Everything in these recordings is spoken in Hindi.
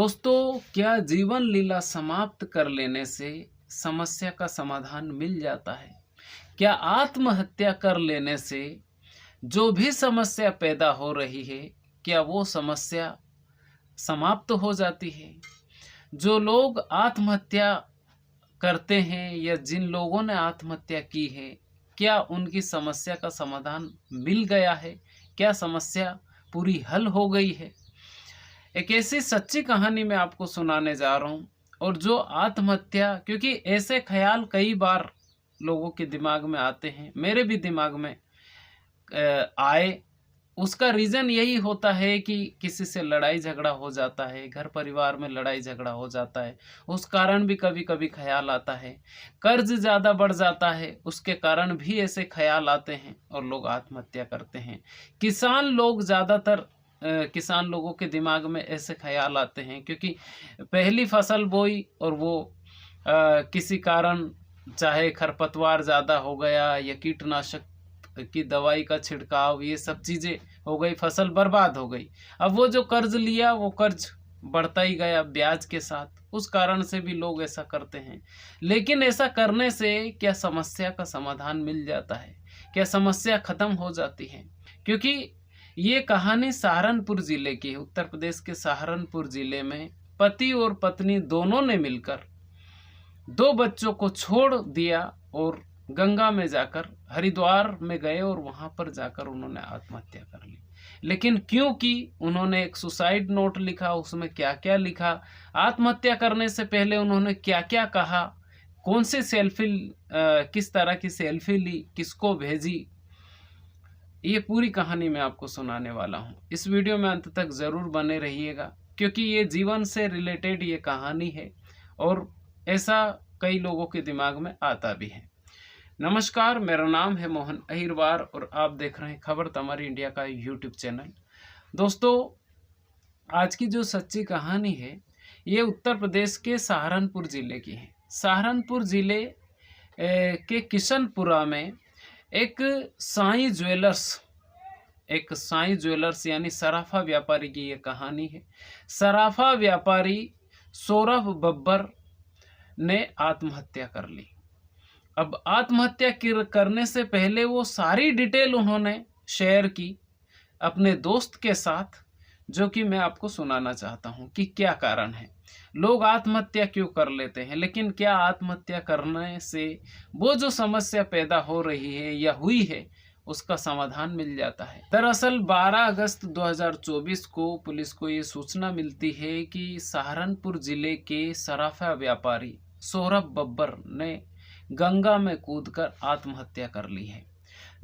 दोस्तों, क्या जीवन लीला समाप्त कर लेने से समस्या का समाधान मिल जाता है? क्या आत्महत्या कर लेने से जो भी समस्या पैदा हो रही है, क्या वो समस्या समाप्त हो जाती है? जो लोग आत्महत्या करते हैं या जिन लोगों ने आत्महत्या की है, क्या उनकी समस्या का समाधान मिल गया है? क्या समस्या पूरी हल हो गई है? एक ऐसी सच्ची कहानी मैं आपको सुनाने जा रहा हूँ। और जो आत्महत्या, क्योंकि ऐसे ख्याल कई बार लोगों के दिमाग में आते हैं, मेरे भी दिमाग में आए। उसका रीज़न यही होता है कि किसी से लड़ाई झगड़ा हो जाता है, घर परिवार में लड़ाई झगड़ा हो जाता है, उस कारण भी कभी कभी ख्याल आता है। कर्ज ज़्यादा बढ़ जाता है, उसके कारण भी ऐसे ख्याल आते हैं और लोग आत्महत्या करते हैं। किसान लोग ज़्यादातर किसान लोगों के दिमाग में ऐसे ख्याल आते हैं, क्योंकि पहली फसल बोई और वो किसी कारण, चाहे खरपतवार ज़्यादा हो गया या कीटनाशक की दवाई का छिड़काव, ये सब चीज़ें हो गई, फसल बर्बाद हो गई। अब वो जो कर्ज लिया वो कर्ज बढ़ता ही गया ब्याज के साथ, उस कारण से भी लोग ऐसा करते हैं। लेकिन ऐसा करने से क्या समस्या का समाधान मिल जाता है? क्या समस्या खत्म हो जाती है? क्योंकि ये कहानी सहारनपुर ज़िले की है। उत्तर प्रदेश के सहारनपुर ज़िले में पति और पत्नी दोनों ने मिलकर 2 बच्चों को छोड़ दिया और गंगा में जाकर हरिद्वार में गए और वहाँ पर जाकर उन्होंने आत्महत्या कर ली। लेकिन क्यों की? उन्होंने एक सुसाइड नोट लिखा, उसमें क्या क्या लिखा, आत्महत्या करने से पहले उन्होंने क्या क्या कहा, कौन सी सेल्फी, किस तरह की सेल्फी ली, किसको भेजी, ये पूरी कहानी मैं आपको सुनाने वाला हूँ। इस वीडियो में अंत तक ज़रूर बने रहिएगा, क्योंकि ये जीवन से रिलेटेड ये कहानी है और ऐसा कई लोगों के दिमाग में आता भी है। नमस्कार, मेरा नाम है मोहन अहिरवार और आप देख रहे हैं खबर तमारी इंडिया का यूट्यूब चैनल। दोस्तों, आज की जो सच्ची कहानी है ये उत्तर प्रदेश के सहारनपुर ज़िले की है। सहारनपुर ज़िले के किशनपुरा में एक साईं ज्वेलर्स यानी सराफा व्यापारी की ये कहानी है। सराफा व्यापारी सौरभ बब्बर ने आत्महत्या कर ली। अब आत्महत्या करने से पहले वो सारी डिटेल उन्होंने शेयर की अपने दोस्त के साथ, जो कि मैं आपको सुनाना चाहता हूँ कि क्या कारण है, लोग आत्महत्या क्यों कर लेते हैं, लेकिन क्या आत्महत्या करने से वो जो समस्या पैदा हो रही है या हुई है उसका समाधान मिल जाता है। दरअसल 12 अगस्त 2024 को पुलिस को ये सूचना मिलती है कि सहारनपुर जिले के सराफा व्यापारी सौरभ बब्बर ने गंगा में कूदकर आत्महत्या कर ली है।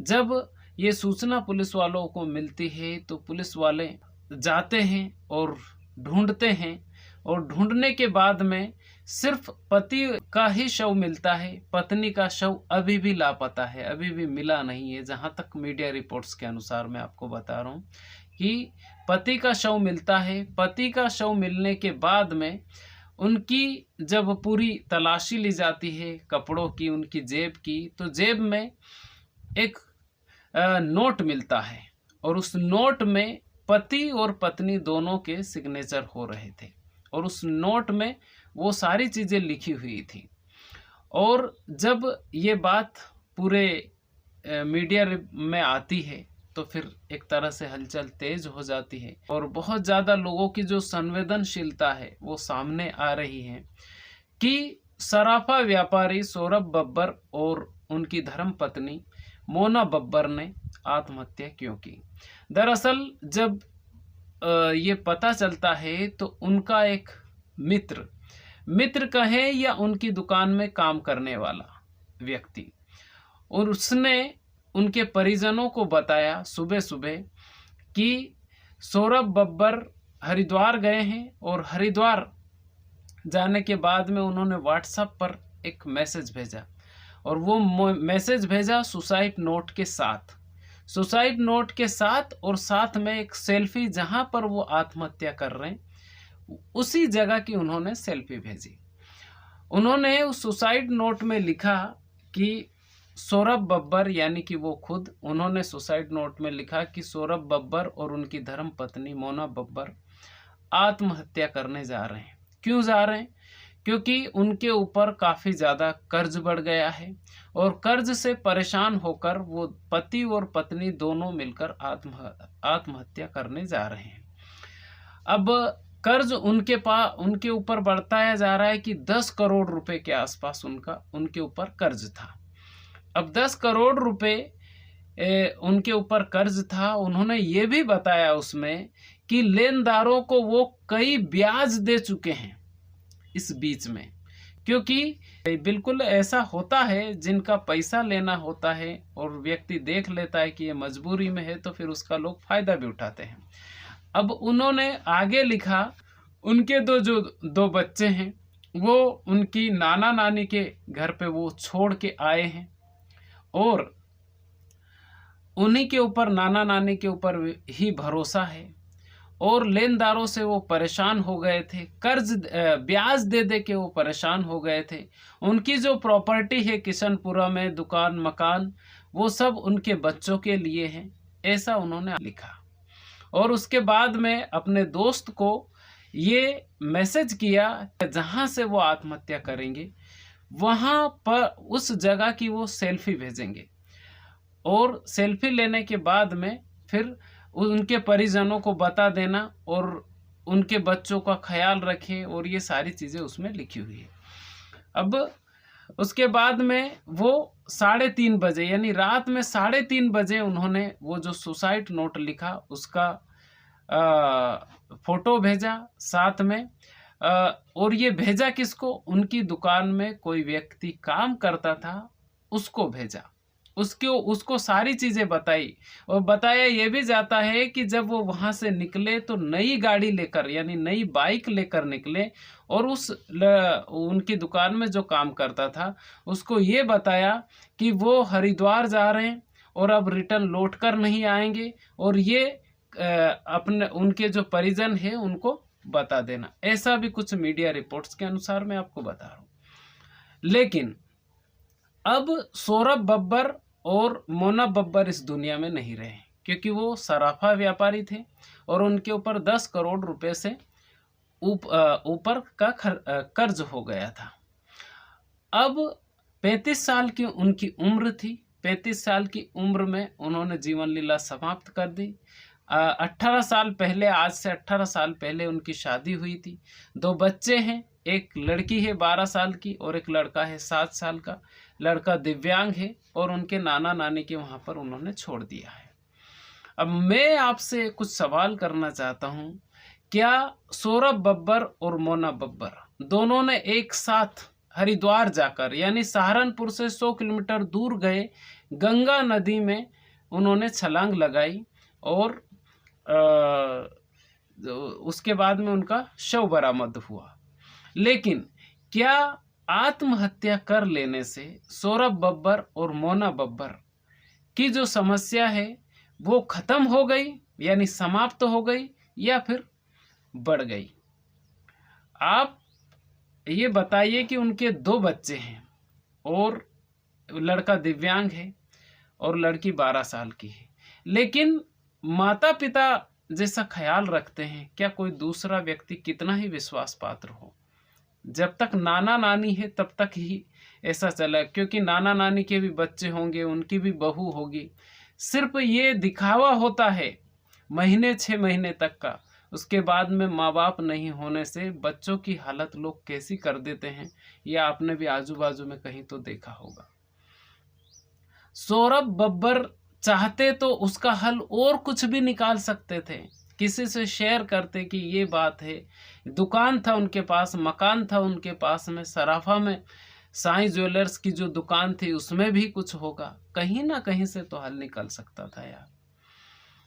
जब ये सूचना पुलिस वालों को मिलती है तो पुलिस वाले जाते हैं और ढूंढते हैं, और ढूंढने के बाद में सिर्फ पति का ही शव मिलता है। पत्नी का शव अभी भी लापता है, अभी भी मिला नहीं है। जहां तक मीडिया रिपोर्ट्स के अनुसार मैं आपको बता रहा हूँ कि पति का शव मिलता है। पति का शव मिलने के बाद में उनकी जब पूरी तलाशी ली जाती है कपड़ों की, उनकी जेब की, तो जेब में एक नोट मिलता है और उस नोट में पति और पत्नी दोनों के सिग्नेचर हो रहे थे और उस नोट में वो सारी चीज़ें लिखी हुई थी। और जब ये बात पूरे मीडिया में आती है तो फिर एक तरह से हलचल तेज हो जाती है और बहुत ज़्यादा लोगों की जो संवेदनशीलता है वो सामने आ रही है कि सराफा व्यापारी सौरभ बब्बर और उनकी धर्मपत्नी मोना बब्बर ने आत्महत्या क्यों की। दरअसल जब ये पता चलता है तो उनका एक मित्र कहे या उनकी दुकान में काम करने वाला व्यक्ति, और उसने उनके परिजनों को बताया सुबह सुबह कि सौरभ बब्बर हरिद्वार गए हैं, और हरिद्वार जाने के बाद में उन्होंने व्हाट्सएप पर एक मैसेज भेजा, और वो मैसेज भेजा सुसाइड नोट के साथ, और साथ में एक सेल्फी, जहां पर वो आत्महत्या कर रहे हैं उसी जगह की उन्होंने सेल्फी भेजी। उन्होंने उस सुसाइड नोट में लिखा कि सौरभ बब्बर, यानी कि वो खुद, उन्होंने सुसाइड नोट में लिखा कि सौरभ बब्बर और उनकी धर्मपत्नी मोना बब्बर आत्महत्या करने जा रहे हैं। क्यों जा रहे हैं? क्योंकि उनके ऊपर काफ़ी ज़्यादा कर्ज बढ़ गया है और कर्ज से परेशान होकर वो पति और पत्नी दोनों मिलकर आत्महत्या करने जा रहे हैं। अब कर्ज उनके ऊपर बढ़ताया जा रहा है कि 10 करोड़ रुपए के आसपास उनके ऊपर कर्ज था। अब 10 करोड़ रुपए उनके ऊपर कर्ज था। उन्होंने ये भी बताया उसमें कि लेनदारों को वो कई ब्याज दे चुके हैं इस बीच में, क्योंकि बिल्कुल ऐसा होता है जिनका पैसा लेना होता है और व्यक्ति देख लेता है कि ये मजबूरी में है तो फिर उसका लोग फायदा भी उठाते हैं। अब उन्होंने आगे लिखा, उनके दो बच्चे हैं वो उनकी नाना नानी के घर पे वो छोड़ के आए हैं और उन्हीं के ऊपर, नाना नानी के ऊपर ही भरोसा है और लेनदारों से वो परेशान हो गए थे, कर्ज ब्याज दे दे के वो परेशान हो गए थे। उनकी जो प्रॉपर्टी है किशनपुरा में, दुकान मकान, वो सब उनके बच्चों के लिए है, ऐसा उन्होंने लिखा। और उसके बाद में अपने दोस्त को ये मैसेज किया जहाँ से वो आत्महत्या करेंगे वहाँ पर उस जगह की वो सेल्फी भेजेंगे और सेल्फी लेने के बाद में फिर उनके परिजनों को बता देना और उनके बच्चों का ख्याल रखें, और ये सारी चीज़ें उसमें लिखी हुई है। अब उसके बाद में वो 3:30 बजे यानी रात में 3:30 बजे उन्होंने वो जो सुसाइड नोट लिखा उसका फोटो भेजा साथ में, और ये भेजा किसको? उनकी दुकान में कोई व्यक्ति काम करता था उसको भेजा। उसको सारी चीज़ें बताई और बताया ये भी जाता है कि जब वो वहाँ से निकले तो नई गाड़ी लेकर यानी नई बाइक लेकर निकले और उनकी दुकान में जो काम करता था उसको ये बताया कि वो हरिद्वार जा रहे हैं और अब रिटर्न लौट कर नहीं आएंगे, और ये अपने उनके जो परिजन है उनको बता देना। ऐसा भी कुछ मीडिया रिपोर्ट्स के अनुसार मैं आपको बता रहा हूँ। लेकिन अब सौरभ बब्बर और मोना बब्बर इस दुनिया में नहीं रहे, क्योंकि वो सराफा व्यापारी थे और उनके ऊपर 10 करोड़ रुपए से ऊपर का कर्ज हो गया था। अब 35 साल की उनकी उम्र थी। 35 साल की उम्र में उन्होंने जीवन लीला समाप्त कर दी। 18 साल पहले, आज से 18 साल पहले उनकी शादी हुई थी। 2 बच्चे हैं, एक लड़की है 12 साल की और एक लड़का है 7 साल का। लड़का दिव्यांग है और उनके नाना नानी के वहाँ पर उन्होंने छोड़ दिया है। अब मैं आपसे कुछ सवाल करना चाहता हूँ, क्या सौरभ बब्बर और मोना बब्बर दोनों ने एक साथ हरिद्वार जाकर यानी सहारनपुर से 100 किलोमीटर दूर गए, गंगा नदी में उन्होंने छलांग लगाई और उसके बाद में उनका शव बरामद हुआ? लेकिन क्या आत्महत्या कर लेने से सौरभ बब्बर और मोना बब्बर की जो समस्या है वो खत्म हो गई यानी समाप्त हो गई या फिर बढ़ गई? आप ये बताइए कि उनके 2 बच्चे हैं और लड़का दिव्यांग है और लड़की 12 साल की है, लेकिन माता पिता जैसा ख्याल रखते हैं क्या कोई दूसरा व्यक्ति कितना ही विश्वास पात्र हो? जब तक नाना नानी है तब तक ही ऐसा चला, क्योंकि नाना नानी के भी बच्चे होंगे, उनकी भी बहू होगी। सिर्फ ये दिखावा होता है 6 महीने तक का, उसके बाद में माँ बाप नहीं होने से बच्चों की हालत लोग कैसी कर देते हैं, यह आपने भी आजू बाजू में कहीं तो देखा होगा। सौरभ बब्बर चाहते तो उसका हल और कुछ भी निकाल सकते थे, किसी से शेयर करते कि ये बात है, दुकान था उनके पास, मकान था उनके पास में, सराफा में साईं ज्वेलर्स की जो दुकान थी उसमें भी कुछ होगा, कहीं ना कहीं से तो हल निकल सकता था यार।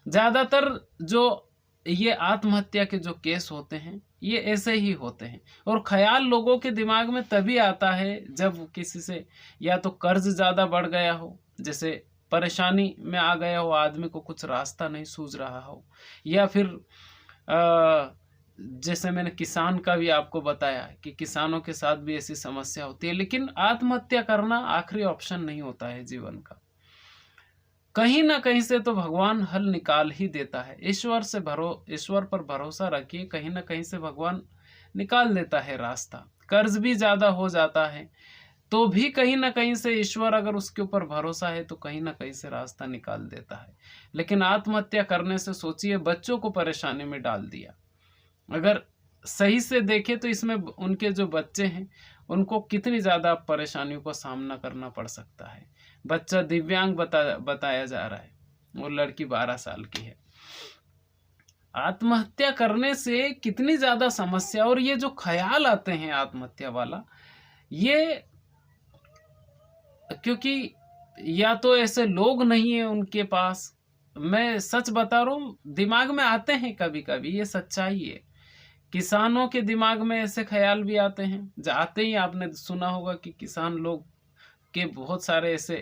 ज़्यादातर जो ये आत्महत्या के जो केस होते हैं ये ऐसे ही होते हैं, और ख्याल लोगों के दिमाग में तभी आता है जब किसी से या तो कर्ज ज़्यादा बढ़ गया हो, जैसे परेशानी में आ गया हो आदमी को, कुछ रास्ता नहीं सूझ रहा हो, या फिर जैसे मैंने किसान का भी आपको बताया कि किसानों के साथ भी ऐसी समस्या होती है। लेकिन आत्महत्या करना आखिरी ऑप्शन नहीं होता है जीवन का। कहीं ना कहीं से तो भगवान हल निकाल ही देता है। ईश्वर पर भरोसा रखिए, कहीं ना कहीं से भगवान निकाल देता है रास्ता। कर्ज भी ज्यादा हो जाता है तो भी कहीं ना कहीं से ईश्वर, अगर उसके ऊपर भरोसा है तो कहीं ना कहीं से रास्ता निकाल देता है। लेकिन आत्महत्या करने से सोचिए, बच्चों को परेशानी में डाल दिया। अगर सही से देखें तो इसमें उनके जो बच्चे हैं उनको कितनी ज़्यादा परेशानियों का सामना करना पड़ सकता है। बच्चा दिव्यांग बताया जा रहा है, वो लड़की 12 साल की है। आत्महत्या करने से कितनी ज़्यादा समस्या, और ये जो ख्याल आते हैं आत्महत्या वाला, ये क्योंकि या तो ऐसे लोग नहीं है उनके पास, मैं सच बता रहा हूँ, दिमाग में आते हैं कभी कभी, ये सच्चाई है। किसानों के दिमाग में ऐसे ख्याल भी आते हैं। जाते ही आपने सुना होगा कि किसान लोग के बहुत सारे ऐसे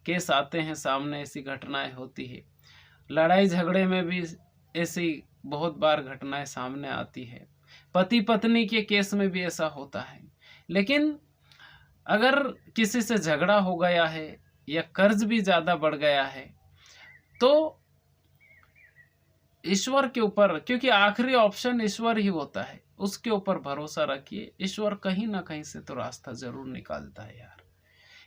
केस आते हैं सामने, ऐसी घटनाएं होती है। लड़ाई झगड़े में भी ऐसी बहुत बार घटनाएं सामने आती है। पति पत्नी के केस में भी ऐसा होता है। लेकिन अगर किसी से झगड़ा हो गया है या कर्ज भी ज़्यादा बढ़ गया है तो ईश्वर के ऊपर, क्योंकि आखिरी ऑप्शन ईश्वर ही होता है, उसके ऊपर भरोसा रखिए। ईश्वर कहीं ना कहीं से तो रास्ता जरूर निकालता है यार।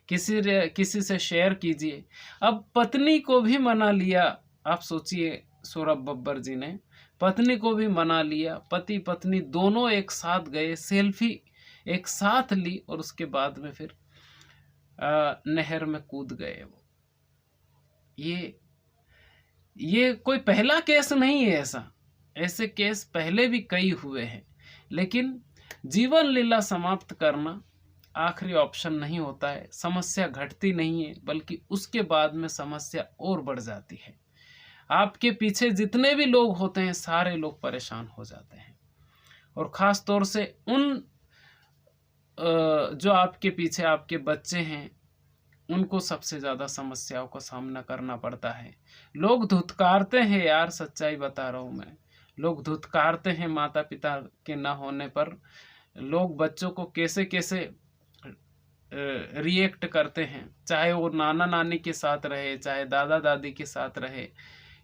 किसी से शेयर कीजिए। अब पत्नी को भी मना लिया, आप सोचिए, सौरभ बब्बर जी ने पत्नी को भी मना लिया। पति पत्नी दोनों एक साथ गए, सेल्फी एक साथ ली और उसके बाद में फिर नहर में कूद गए वो। ये कोई पहला केस नहीं है ऐसा, ऐसे केस पहले भी कई हुए हैं। लेकिन जीवन लीला समाप्त करना आखिरी ऑप्शन नहीं होता है। समस्या घटती नहीं है, बल्कि उसके बाद में समस्या और बढ़ जाती है। आपके पीछे जितने भी लोग होते हैं सारे लोग परेशान हो जाते हैं, और ख़ास तौर से उन जो आपके पीछे आपके बच्चे हैं उनको सबसे ज़्यादा समस्याओं का सामना करना पड़ता है। लोग धुतकारते हैं यार, सच्चाई बता रहा हूँ मैं। लोग धुतकारते हैं माता पिता के ना होने पर। लोग बच्चों को कैसे कैसे रिएक्ट करते हैं, चाहे वो नाना नानी के साथ रहे, चाहे दादा दादी के साथ रहे,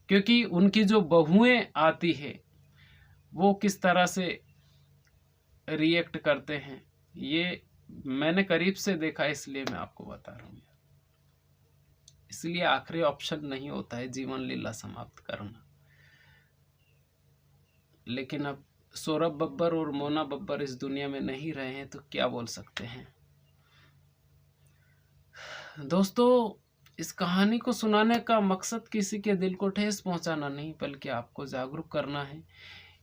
क्योंकि उनकी जो बहुएं आती है वो किस तरह से रिएक्ट करते हैं, ये मैंने करीब से देखा, इसलिए मैं आपको बता रहा हूँ। इसलिए आखिरी ऑप्शन नहीं होता है जीवन लीला समाप्त करना। लेकिन अब सौरभ बब्बर और मोना बब्बर इस दुनिया में नहीं रहे हैं तो क्या बोल सकते हैं। दोस्तों, इस कहानी को सुनाने का मकसद किसी के दिल को ठेस पहुंचाना नहीं, बल्कि आपको जागरूक करना है।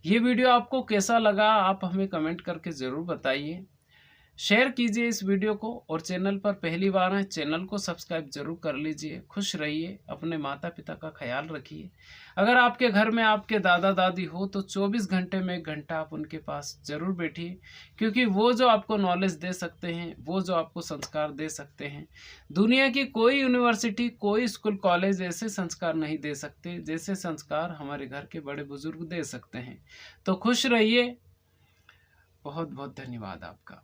ये वीडियो आपको कैसा लगा आप हमें कमेंट करके ज़रूर बताइए। शेयर कीजिए इस वीडियो को, और चैनल पर पहली बार हैं चैनल को सब्सक्राइब जरूर कर लीजिए। खुश रहिए, अपने माता पिता का ख्याल रखिए। अगर आपके घर में आपके दादा दादी हो तो 24 घंटे में 1 घंटा आप उनके पास जरूर बैठिए, क्योंकि वो जो आपको नॉलेज दे सकते हैं, वो जो आपको संस्कार दे सकते हैं, दुनिया की कोई यूनिवर्सिटी, कोई स्कूल कॉलेज ऐसे संस्कार नहीं दे सकते जैसे संस्कार हमारे घर के बड़े बुजुर्ग दे सकते हैं। तो खुश रहिए। बहुत बहुत धन्यवाद आपका।